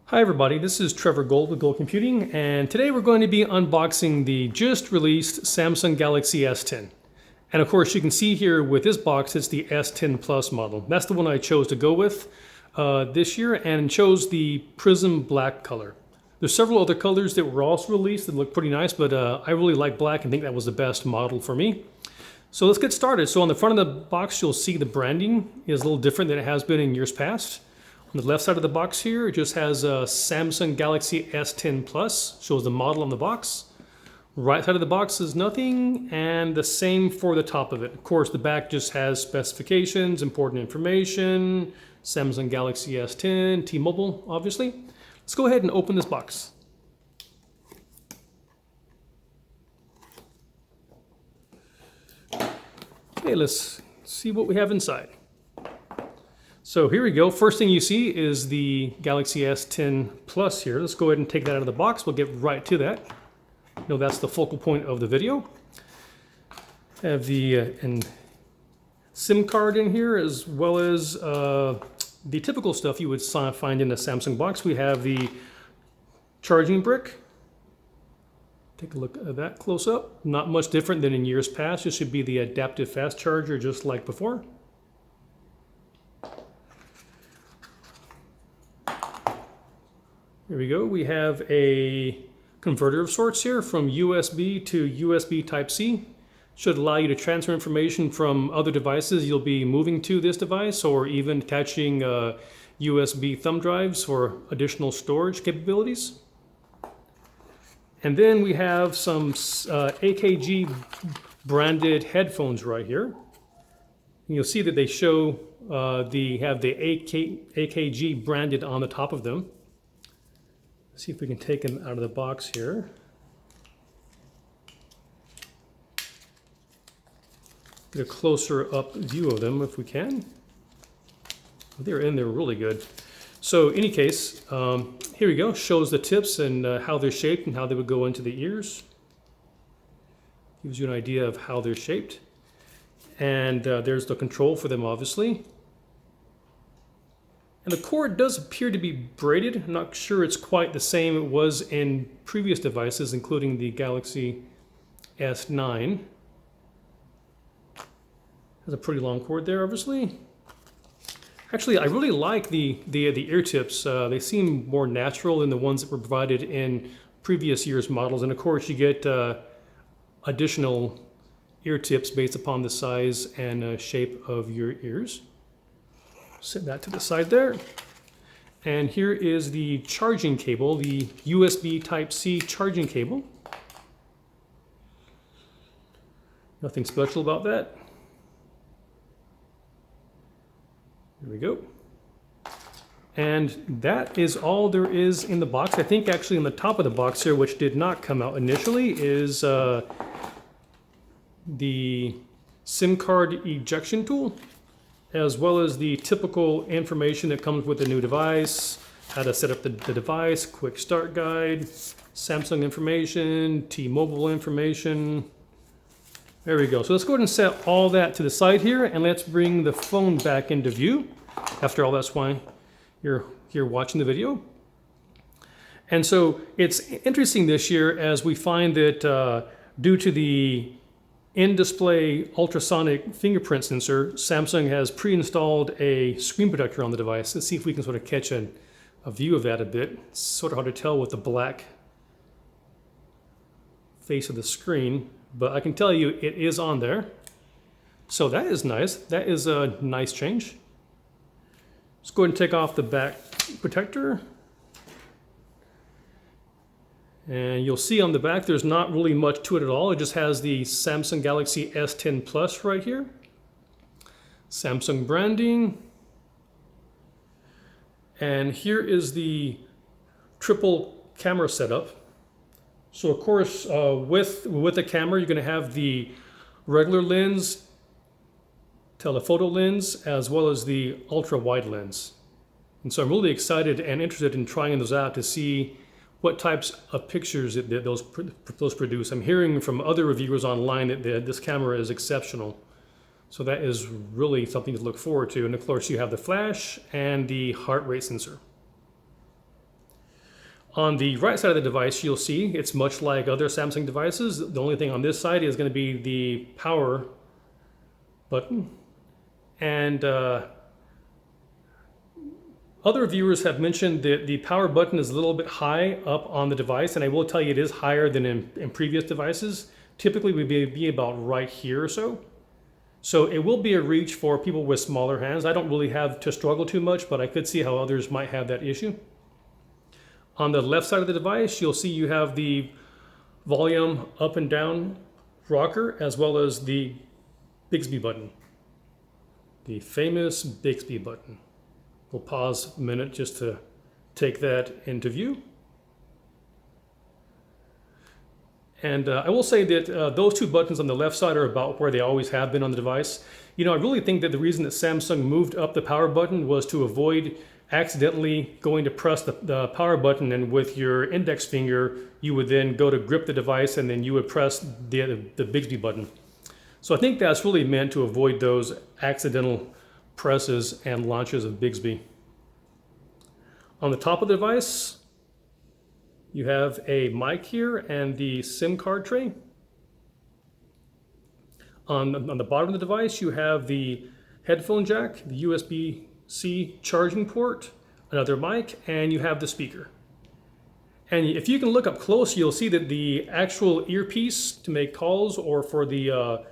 Hi everybody, this is Trevor Gold with Gold Computing, and today we're going to be unboxing the just released Samsung Galaxy S10. And of course you can see here with this box it's the S10 Plus model. That's the one I chose to go with this year and chose the Prism Black color. There's several other colors that were also released that look pretty nice, but I really like black and think that was the best model for me. So let's get started. So on the front of the box you'll see the branding is a little different than it has been in years past. On the left side of the box here, it just has a Samsung Galaxy S10 Plus, shows the model on the box. Right side of the box is nothing, and the same for the top of it. Of course, the back just has specifications, important information, Samsung Galaxy S10, T-Mobile, obviously. Let's go ahead and open this box. Okay, let's see what we have inside. So here we go. First thing you see is the Galaxy S10 Plus here. Let's go ahead and take that out of the box. We'll get right to that. No, that's the focal point of the video. Have the SIM card in here, as well as the typical stuff you would find in a Samsung box. We have the charging brick. Take a look at that close up. Not much different than in years past. This should be the adaptive fast charger just like before. Here we go. We have a converter of sorts here from USB to USB Type-C. Should allow you to transfer information from other devices you'll be moving to this device, or even attaching USB thumb drives for additional storage capabilities. And then we have some AKG branded headphones right here. And you'll see that they show have the AKG branded on the top of them. See if we can take them out of the box here. Get a closer up view of them if we can. They're in there really good. So in any case, here we go. Shows the tips and how they're shaped and how they would go into the ears. Gives you an idea of how they're shaped. And there's the control for them, obviously. And the cord does appear to be braided. I'm not sure it's quite the same it was in previous devices, including the Galaxy S9. Has a pretty long cord there, obviously. Actually, I really like the ear tips. They seem more natural than the ones that were provided in previous year's models. And of course, you get additional ear tips based upon the size and shape of your ears. Set that to the side there. And here is the charging cable, the USB Type-C charging cable. Nothing special about that. Here we go. And that is all there is in the box. I think actually in the top of the box here, which did not come out initially, is the SIM card ejection tool, as well as the typical information that comes with the new device, how to set up the device, quick start guide, Samsung information, T-Mobile information. There we go. So let's go ahead and set all that to the side here, and let's bring the phone back into view. After all, that's why you're here watching the video. And so it's interesting this year as we find that due to the in-display ultrasonic fingerprint sensor, Samsung has pre-installed a screen protector on the device. Let's see if we can sort of catch a view of that a bit. It's sort of hard to tell with the black face of the screen, but I can tell you it is on there. So that is nice. That is a nice change. Let's go ahead and take off the back protector. And you'll see on the back there's not really much to it at all. It just has the Samsung Galaxy S10 Plus right here. Samsung branding. And here is the triple camera setup. So of course with the camera you're going to have the regular lens, telephoto lens, as well as the ultra wide lens. And so I'm really excited and interested in trying those out to see what types of pictures those produce. I'm hearing from other reviewers online that this camera is exceptional. So that is really something to look forward to. And of course you have the flash and the heart rate sensor. On the right side of the device, you'll see it's much like other Samsung devices. The only thing on this side is going to be the power button. And other viewers have mentioned that the power button is a little bit high up on the device, and I will tell you it is higher than in previous devices. Typically, would be about right here or so. So it will be a reach for people with smaller hands. I don't really have to struggle too much, but I could see how others might have that issue. On the left side of the device, you'll see you have the volume up and down rocker, as well as the Bixby button. The famous Bixby button. We'll pause a minute just to take that into view. And I will say that those two buttons on the left side are about where they always have been on the device. You know, I really think that the reason that Samsung moved up the power button was to avoid accidentally going to press the power button, and with your index finger, you would then go to grip the device and then you would press the Bixby button. So I think that's really meant to avoid those accidental presses and launches of Bixby. On the top of the device, you have a mic here and the SIM card tray. On the bottom of the device, you have the headphone jack, the USB-C charging port, another mic, and you have the speaker. And if you can look up close, you'll see that the actual earpiece to make calls, or for the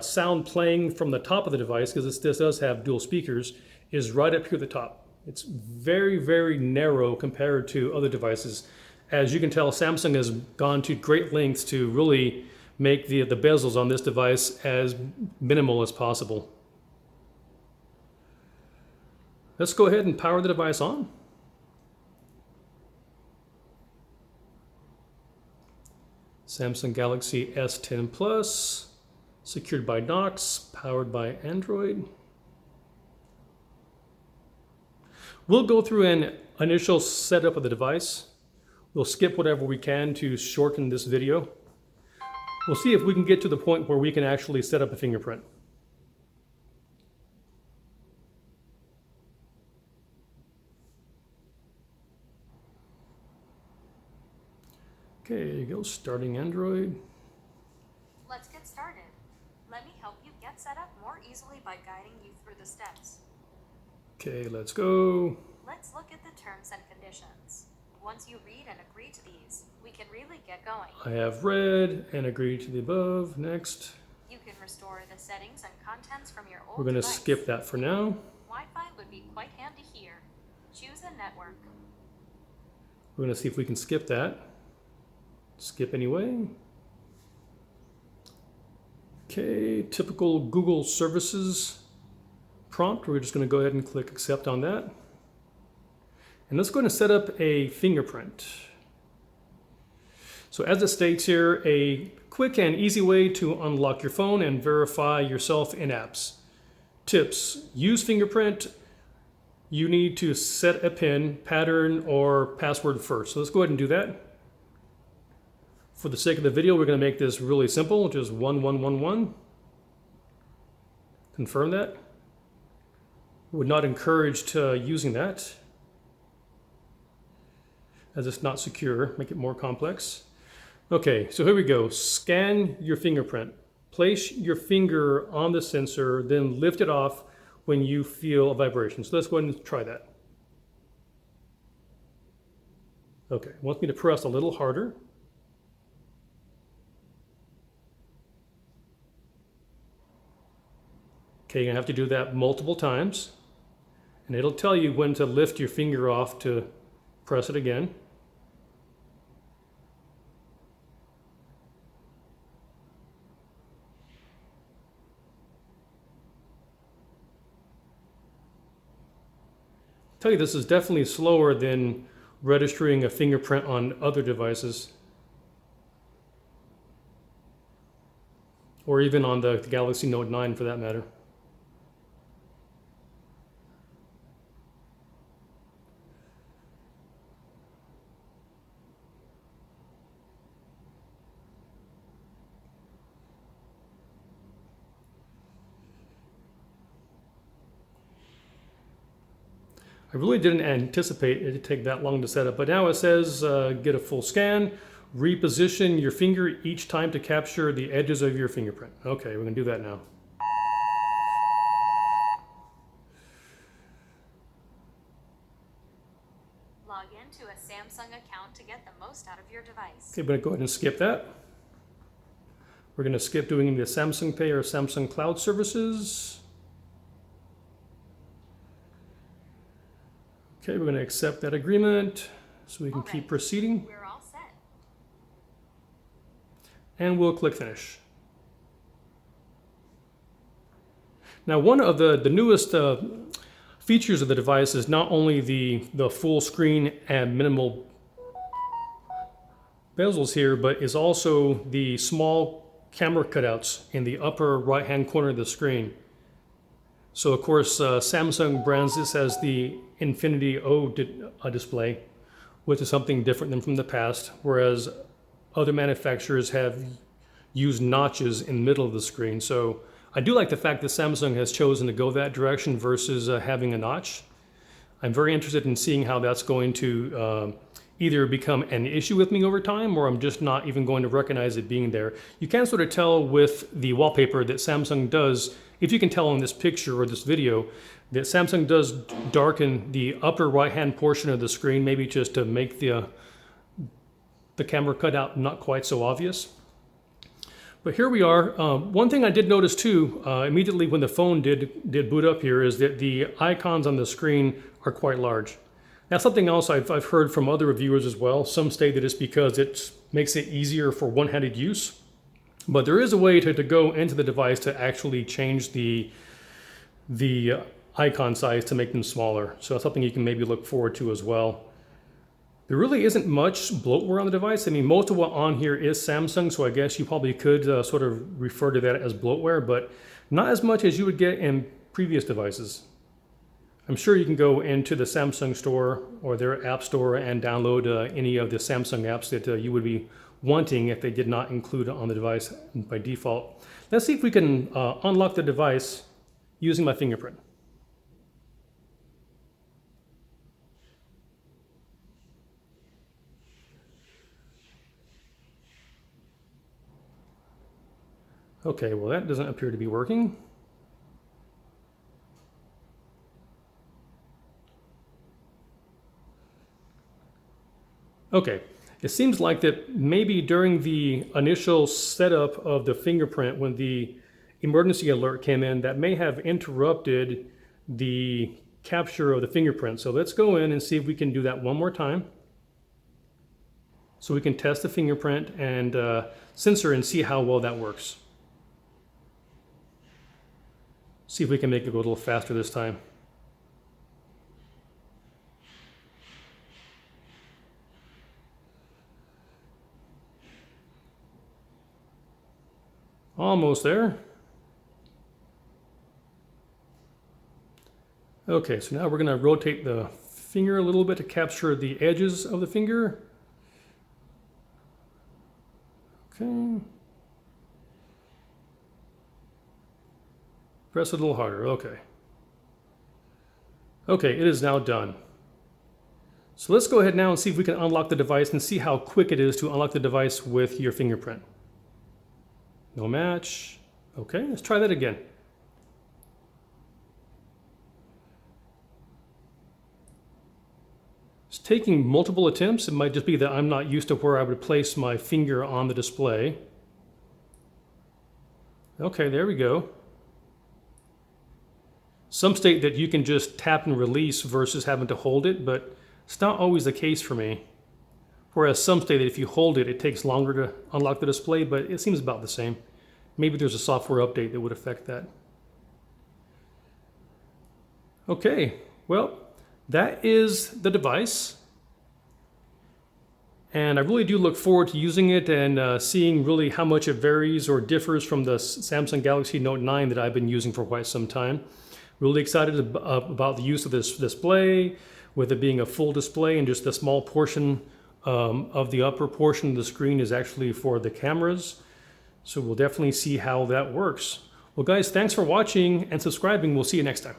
sound playing from the top of the device, because this does have dual speakers, is right up here at the top. It's very, very narrow compared to other devices. As you can tell, Samsung has gone to great lengths to really make the bezels on this device as minimal as possible. Let's go ahead and power the device on. Samsung Galaxy S10 Plus, secured by Knox, powered by Android. We'll go through an initial setup of the device. We'll skip whatever we can to shorten this video. We'll see if we can get to the point where we can actually set up a fingerprint. Okay, there you go, starting Android. Let's get started. Let me help you get set up more easily by guiding you through the steps. Okay, let's go. Let's look at the terms and conditions. Once you read and agree to these, we can really get going. I have read and agreed to the above. Next. You can restore the settings and contents from your old We're going to device. skip that for now. Wi-Fi would be quite handy here. Choose a network. We're going to see if we can skip that. Skip anyway. Okay, typical Google services prompt. We're just going to go ahead and click accept on that. And let's go ahead and set up a fingerprint. So as it states here, a quick and easy way to unlock your phone and verify yourself in apps. Tips: use fingerprint. You need to set a PIN, pattern, or password first. So let's go ahead and do that. For the sake of the video, we're going to make this really simple, just 1111. Confirm that. Would not encourage using that, as it's not secure. Make it more complex. Okay, so here we go. Scan your fingerprint. Place your finger on the sensor, then lift it off when you feel a vibration. So let's go ahead and try that. Okay, it wants me to press a little harder. Okay, you're gonna have to do that multiple times, and it'll tell you when to lift your finger off to press it again. I'll tell you, this is definitely slower than registering a fingerprint on other devices, or even on the Galaxy Note 9 for that matter. I I really didn't anticipate it to take that long to set up, but now it says get a full scan, reposition your finger each time to capture the edges of your fingerprint. Okay, we're gonna do that now. Log into a Samsung account to get the most out of your device. Okay, I'm gonna go ahead and skip that. We're gonna skip doing the Samsung Pay or Samsung Cloud services. Okay, we're going to accept that agreement so we can keep proceeding. We're all set. And we'll click Finish. Now, one of the newest features of the device is not only the full screen and minimal bezels here, but is also the small camera cutouts in the upper right-hand corner of the screen. So of course, Samsung brands this as the Infinity O display, which is something different than from the past, whereas other manufacturers have used notches in the middle of the screen. So I do like the fact that Samsung has chosen to go that direction versus having a notch. I'm very interested in seeing how that's going to either become an issue with me over time, or I'm just not even going to recognize it being there. You can sort of tell with the wallpaper that Samsung does, if you can tell in this picture or this video, that Samsung does darken the upper right-hand portion of the screen, maybe just to make the camera cutout not quite so obvious. But here we are. One thing I did notice too, immediately when the phone did boot up here, is that the icons on the screen are quite large. That's something else I've heard from other reviewers as well. Some state that it's because it makes it easier for one-handed use. But there is a way to go into the device to actually change the icon size to make them smaller. So that's something you can maybe look forward to as well. There really isn't much bloatware on the device. I mean, most of what on here is Samsung, so I guess you probably could sort of refer to that as bloatware, but not as much as you would get in previous devices. I'm sure you can go into the Samsung store or their app store and download any of the Samsung apps that you would be wanting if they did not include it on the device by default. Let's see if we can unlock the device using my fingerprint. Okay, well that doesn't appear to be working. Okay, it seems like that maybe during the initial setup of the fingerprint, when the emergency alert came in, that may have interrupted the capture of the fingerprint. So let's go in and see if we can do that one more time. So we can test the fingerprint and sensor and see how well that works. See if we can make it go a little faster this time. Almost there. Okay, so now we're going to rotate the finger a little bit to capture the edges of the finger. Okay. Press it a little harder. Okay. Okay, it is now done. So let's go ahead now and see if we can unlock the device and see how quick it is to unlock the device with your fingerprint. No match. Okay, let's try that again. It's taking multiple attempts. It might just be that I'm not used to where I would place my finger on the display. Okay, there we go. Some state that you can just tap and release versus having to hold it, but it's not always the case for me. Whereas some state that if you hold it, it takes longer to unlock the display, but it seems about the same. Maybe there's a software update that would affect that. Okay, well, that is the device. And I really do look forward to using it and seeing really how much it varies or differs from the Samsung Galaxy Note 9 that I've been using for quite some time. Really excited about the use of this display, with it being a full display and just a small portion of the upper portion of the screen is actually for the cameras. So we'll definitely see how that works. Well guys, thanks for watching and subscribing. We'll see you next time.